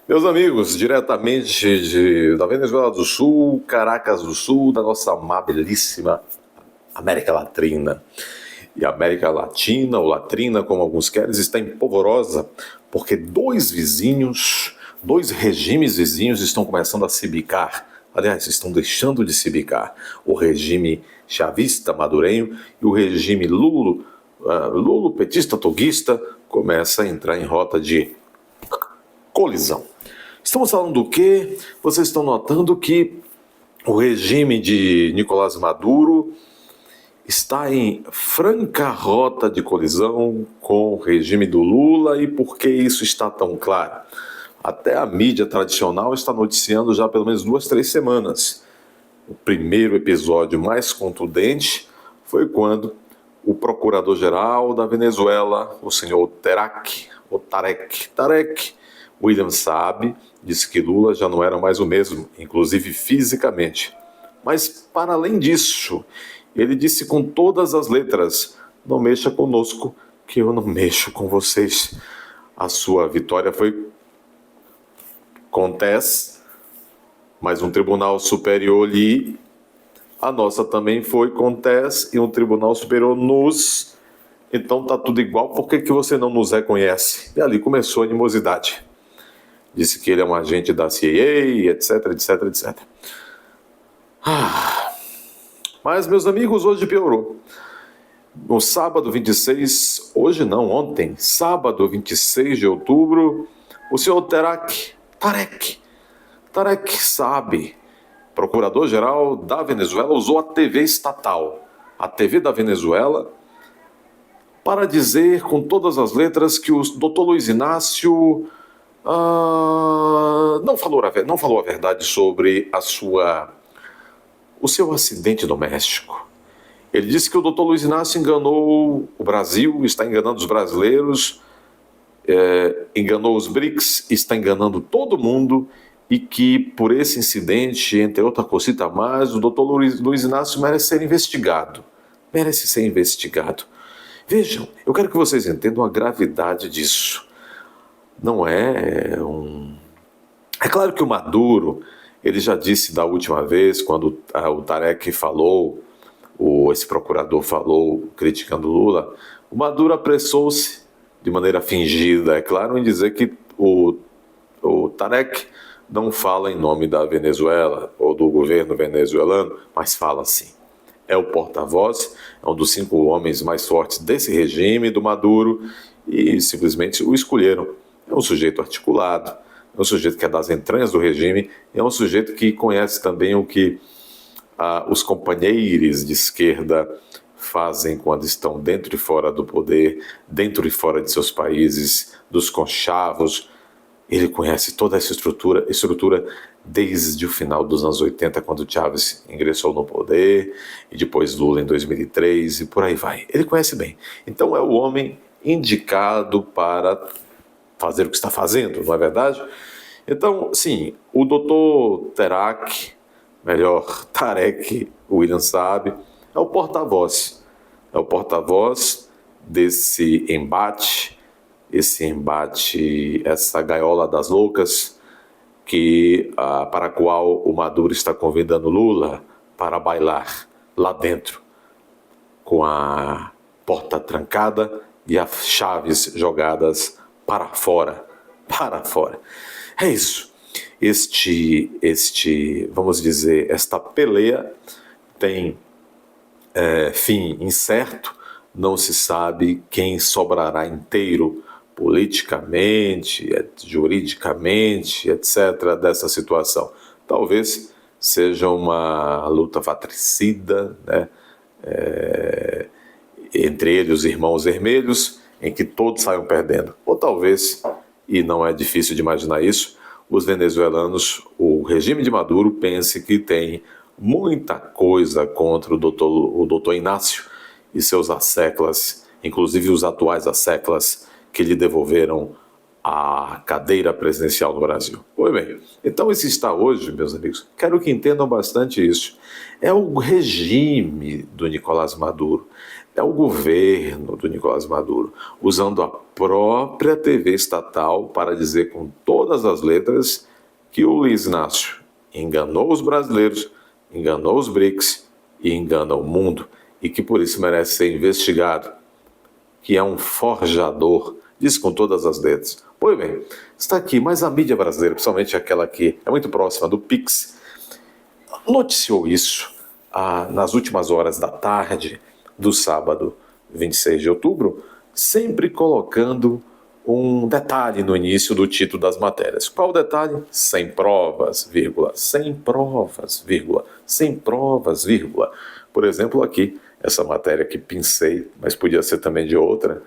Meus amigos, diretamente da Venezuela do Sul, Caracas do Sul, da nossa amabilíssima América Latina. E a América Latina, ou Latrina, como alguns querem, está em polvorosa, porque dois regimes vizinhos estão começando a se bicar. Aliás, estão deixando de se bicar. O regime chavista madurenho e o regime Lulo petista toguista começa a entrar em rota de colisão. Estamos falando do quê? Vocês estão notando que o regime de Nicolás Maduro está em franca rota de colisão com o regime do Lula. E por que isso está tão claro? Até a mídia tradicional está noticiando já há pelo menos 2, 3 semanas. O primeiro episódio mais contundente foi quando o procurador-geral da Venezuela, o senhor Tarek William Saab, disse que Lula já não era mais o mesmo, inclusive fisicamente. Mas, para além disso, ele disse com todas as letras: não mexa conosco, que eu não mexo com vocês. A sua vitória foi conteste, mas um tribunal superior lhe. A nossa também foi conteste e um tribunal superior nos. Então tá tudo igual, por que você não nos reconhece? E ali começou a animosidade. Disse que ele é um agente da CIA, etc, etc, etc. Mas, meus amigos, hoje piorou. No sábado 26, hoje não, ontem, sábado 26 de outubro, o senhor Tarek Saab, procurador-geral da Venezuela, usou a TV estatal, a TV da Venezuela, para dizer com todas as letras que o doutor Luiz Inácio não falou a verdade sobre o seu acidente doméstico. Ele disse que o doutor Luiz Inácio enganou o Brasil, está enganando os brasileiros, enganou os BRICS, está enganando todo mundo, e que por esse incidente, entre outra cosita a mais, o doutor Luiz Inácio merece ser investigado. Merece ser investigado. Vejam, eu quero que vocês entendam a gravidade disso. Não é um... É claro que o Maduro, ele já disse da última vez, quando o Tarek falou, esse procurador falou, criticando Lula, o Maduro apressou-se, de maneira fingida, é claro, em dizer que o Tarek não fala em nome da Venezuela ou do governo venezuelano, mas fala sim. É o porta-voz, é um dos 5 homens mais fortes desse regime, do Maduro, e simplesmente o escolheram. É um sujeito articulado, é um sujeito que é das entranhas do regime, é um sujeito que conhece também o que os companheiros de esquerda fazem quando estão dentro e fora do poder, dentro e fora de seus países, dos conchavos. Ele conhece toda essa estrutura desde o final dos anos 80, quando Chávez ingressou no poder, e depois Lula em 2003, e por aí vai. Ele conhece bem. Então é o homem indicado para fazer o que está fazendo, não é verdade? Então, sim, o doutor Tarek William Saab, é o porta-voz. É o porta-voz desse embate, essa gaiola das loucas, para a qual o Maduro está convidando Lula para bailar lá dentro, com a porta trancada e as chaves jogadas para fora. Para fora. É isso. Vamos dizer, esta peleia tem fim incerto. Não se sabe quem sobrará inteiro politicamente, juridicamente, etc., dessa situação. Talvez seja uma luta fratricida, né? Entre eles, os irmãos vermelhos, em que todos saiam perdendo. Ou talvez, e não é difícil de imaginar isso, os venezuelanos, o regime de Maduro, pense que tem muita coisa contra o doutor Inácio e seus asseclas, inclusive os atuais asseclas que lhe devolveram a cadeira presidencial no Brasil. Pois bem, então esse está hoje, meus amigos, quero que entendam bastante isso. É o regime do Nicolás Maduro, é o governo do Nicolás Maduro, usando a própria TV estatal para dizer com todas as letras que o Luiz Inácio enganou os brasileiros, enganou os BRICS e engana o mundo, e que por isso merece ser investigado, que é um forjador, diz com todas as letras. Pois bem, está aqui, mas a mídia brasileira, principalmente aquela que é muito próxima do PIX, noticiou isso nas últimas horas da tarde do sábado 26 de outubro, sempre colocando um detalhe no início do título das matérias. Qual o detalhe? Sem provas, vírgula, sem provas, vírgula, sem provas, vírgula. Por exemplo, aqui, essa matéria que pincei, mas podia ser também de outra,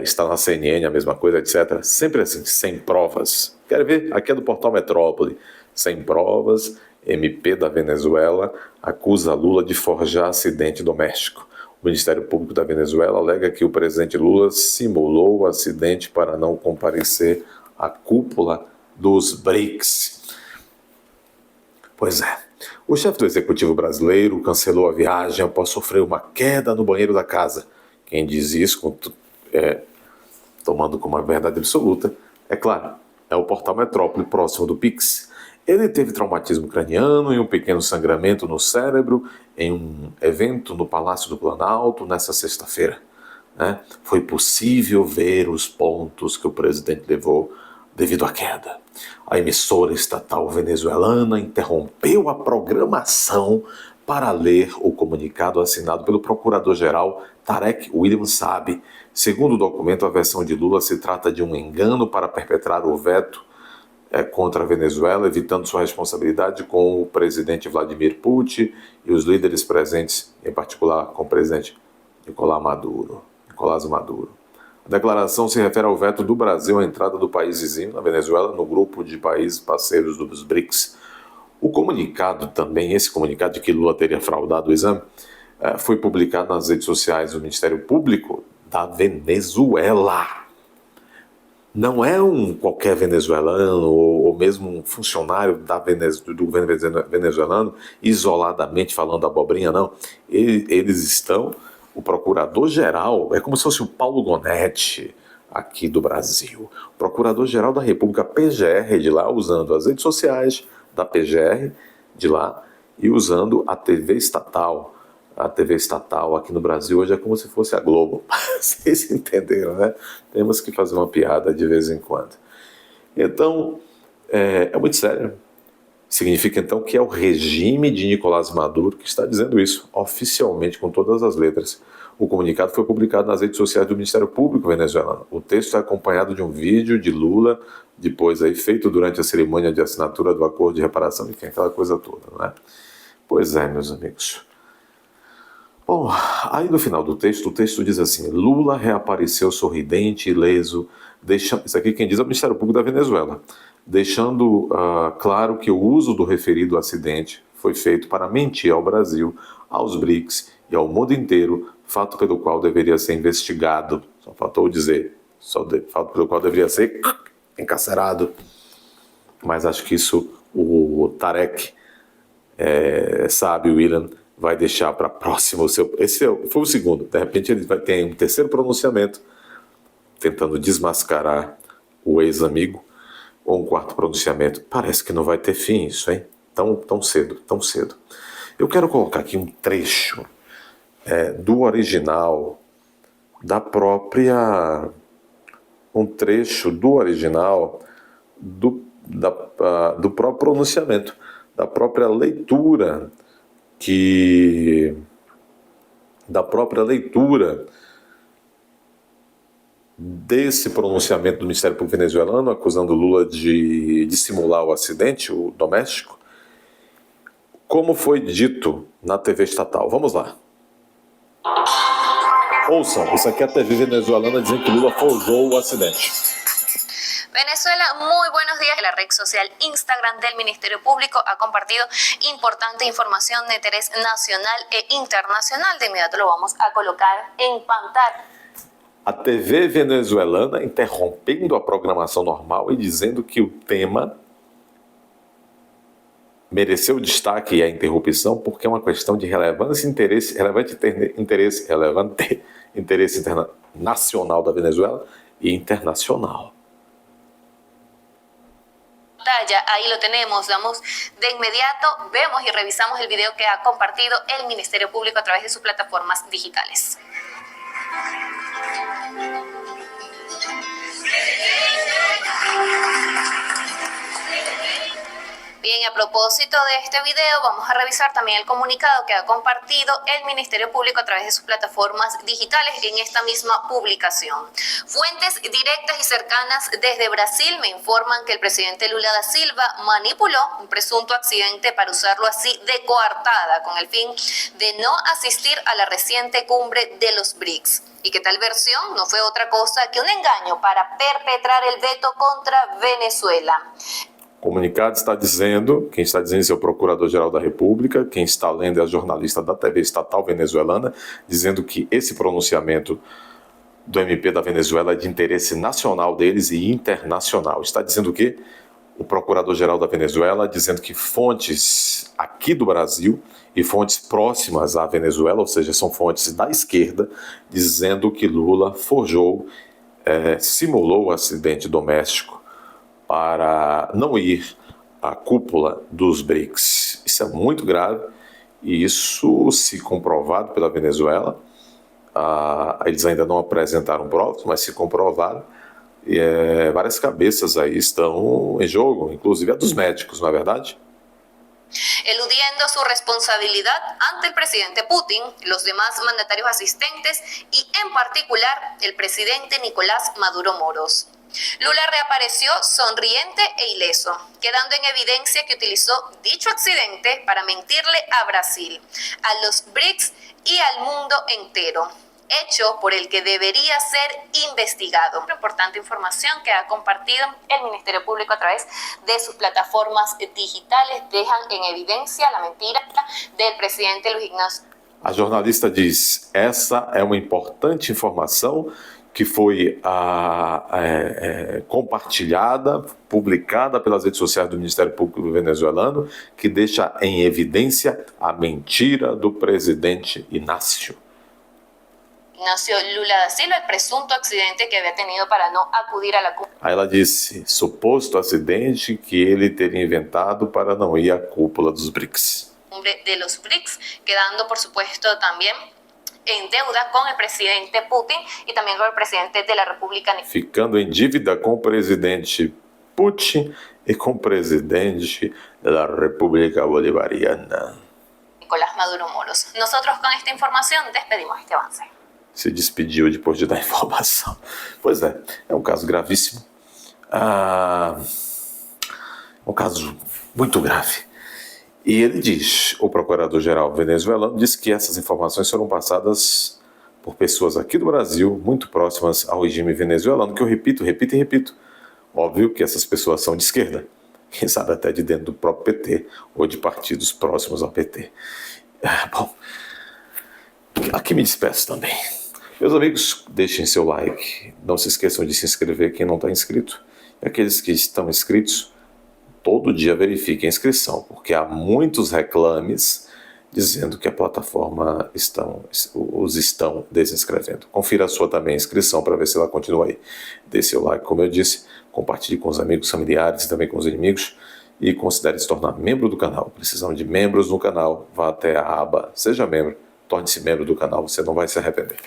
está na CNN, a mesma coisa, etc. Sempre assim, sem provas. Quer ver? Aqui é do portal Metrópole. Sem provas, MP da Venezuela acusa Lula de forjar acidente doméstico. O Ministério Público da Venezuela alega que o presidente Lula simulou o acidente para não comparecer à cúpula dos BRICS. Pois é. O chefe do executivo brasileiro cancelou a viagem após sofrer uma queda no banheiro da casa. Quem diz isso, tomando como uma verdade absoluta, é claro, é o portal Metrópole, próximo do PIX. Ele teve traumatismo craniano e um pequeno sangramento no cérebro em um evento no Palácio do Planalto nessa sexta-feira. Foi possível ver os pontos que o presidente levou devido à queda. A emissora estatal venezuelana interrompeu a programação para ler o comunicado assinado pelo procurador-geral Tarek William Saab. Segundo o documento, a versão de Lula se trata de um engano para perpetrar o veto contra a Venezuela, evitando sua responsabilidade com o presidente Vladimir Putin e os líderes presentes, em particular com o presidente Nicolás Maduro. A declaração se refere ao veto do Brasil à entrada do país vizinho, na Venezuela, no grupo de países parceiros dos BRICS. O comunicado também, esse comunicado de que Lula teria fraudado o exame, foi publicado nas redes sociais do Ministério Público da Venezuela. Não é um qualquer venezuelano ou mesmo um funcionário do governo venezuelano isoladamente falando abobrinha, não. Eles estão, o procurador-geral, é como se fosse o Paulo Gonetti aqui do Brasil. O procurador-geral da República, PGR de lá, usando as redes sociais da PGR de lá e usando a TV estatal. A TV estatal aqui no Brasil hoje é como se fosse a Globo. Vocês entenderam, né? Temos que fazer uma piada de vez em quando. Então, é muito sério. Significa, então, que é o regime de Nicolás Maduro que está dizendo isso, oficialmente, com todas as letras. O comunicado foi publicado nas redes sociais do Ministério Público venezuelano. O texto é acompanhado de um vídeo de Lula, depois aí feito durante a cerimônia de assinatura do acordo de reparação, enfim, aquela coisa toda, né? Pois é, meus amigos. Bom, aí no final do texto, o texto diz assim: Lula reapareceu sorridente, ileso, isso aqui quem diz é o Ministério Público da Venezuela, deixando claro que o uso do referido acidente foi feito para mentir ao Brasil, aos BRICS e ao mundo inteiro, fato pelo qual deveria ser investigado, só faltou dizer, fato pelo qual deveria ser encarcerado, mas acho que isso o Tarek Saab, William, vai deixar para próximo. Esse foi o segundo. De repente ele vai ter um terceiro pronunciamento, tentando desmascarar o ex-amigo, ou um quarto pronunciamento. Parece que não vai ter fim isso, hein? Tão cedo. Eu quero colocar aqui um trecho do original, do próprio pronunciamento, da própria leitura desse pronunciamento do Ministério Público venezuelano, acusando Lula de simular o acidente, o doméstico, como foi dito na TV estatal. Vamos lá. Ouçam, isso aqui é a TV venezuelana dizendo que Lula forjou o acidente. Venezuela, muy buenos días. La red social Instagram del Ministerio Público ha compartido importante información de interés nacional e internacional. De inmediato lo vamos a colocar en pantalla. A TV venezuelana interrompendo a programação normal e dizendo que o tema mereceu destaque e a interrupção porque é uma questão de relevante interesse nacional da Venezuela e internacional. Ahí lo tenemos, damos de inmediato, vemos y revisamos el video que ha compartido el Ministerio Público a través de sus plataformas digitales. Bien, a propósito de este video, vamos a revisar también el comunicado que ha compartido el Ministerio Público a través de sus plataformas digitales en esta misma publicación. Fuentes directas y cercanas desde Brasil me informan que el presidente Lula da Silva manipuló un presunto accidente para usarlo así de coartada con el fin de no asistir a la reciente cumbre de los BRICS. Y que tal versión no fue otra cosa que un engaño para perpetrar el veto contra Venezuela. O comunicado está dizendo, quem está dizendo é o Procurador-Geral da República, quem está lendo é a jornalista da TV estatal venezuelana, dizendo que esse pronunciamento do MP da Venezuela é de interesse nacional deles e internacional. Está dizendo o quê? O Procurador-Geral da Venezuela dizendo que fontes aqui do Brasil e fontes próximas à Venezuela, ou seja, são fontes da esquerda, dizendo que Lula forjou, simulou um acidente doméstico para não ir à cúpula dos BRICS. Isso é muito grave e isso, se comprovado pela Venezuela, eles ainda não apresentaram provas, mas se comprovado, várias cabeças aí estão em jogo, inclusive a dos médicos, não é verdade? Eludiendo su responsabilidad ante el presidente Putin, los demás mandatarios asistentes y en particular el presidente Nicolás Maduro Moros. Lula reapareció sonriente e ileso, quedando en evidencia que utilizó dicho accidente para mentirle a Brasil, a los BRICS y al mundo entero, hecho por el que debería ser investigado. Una importante información que ha compartido el Ministerio Público a través de sus plataformas digitales dejan en evidencia la mentira del presidente Luiz Inácio. A jornalista diz, essa é uma importante informação que foi compartilhada, publicada pelas redes sociais do Ministério Público venezuelano, que deixa em evidência a mentira do presidente Inácio. Ignacio Lula da Silva, el presunto accidente que había tenido para no acudir a la cúpula. Aí ela disse, suposto acidente que ele teria inventado para não ir à cúpula dos BRICS. De los BRICS, quedando por supuesto también en deuda con el presidente Putin y también con el presidente de la República. Ficando em dívida com o presidente Putin e com o presidente da República Bolivariana. Nicolás Maduro Moros. Nosotros con esta información despedimos este avance. Se despediu depois de dar informação. Pois é um caso gravíssimo. Um caso muito grave. E ele diz, o procurador-geral venezuelano, disse que essas informações foram passadas por pessoas aqui do Brasil, muito próximas ao regime venezuelano, que eu repito. Óbvio que essas pessoas são de esquerda, quem sabe até de dentro do próprio PT, ou de partidos próximos ao PT. Bom, aqui me despeço também. Meus amigos, deixem seu like, não se esqueçam de se inscrever quem não está inscrito, e aqueles que estão inscritos, todo dia verifique a inscrição, porque há muitos reclames dizendo que a plataforma os estão desinscrevendo. Confira a sua também inscrição para ver se ela continua aí. Dê seu like, como eu disse, compartilhe com os amigos, familiares e também com os inimigos e considere se tornar membro do canal. Precisamos de membros no canal, vá até a aba Seja Membro, torne-se membro do canal, você não vai se arrepender.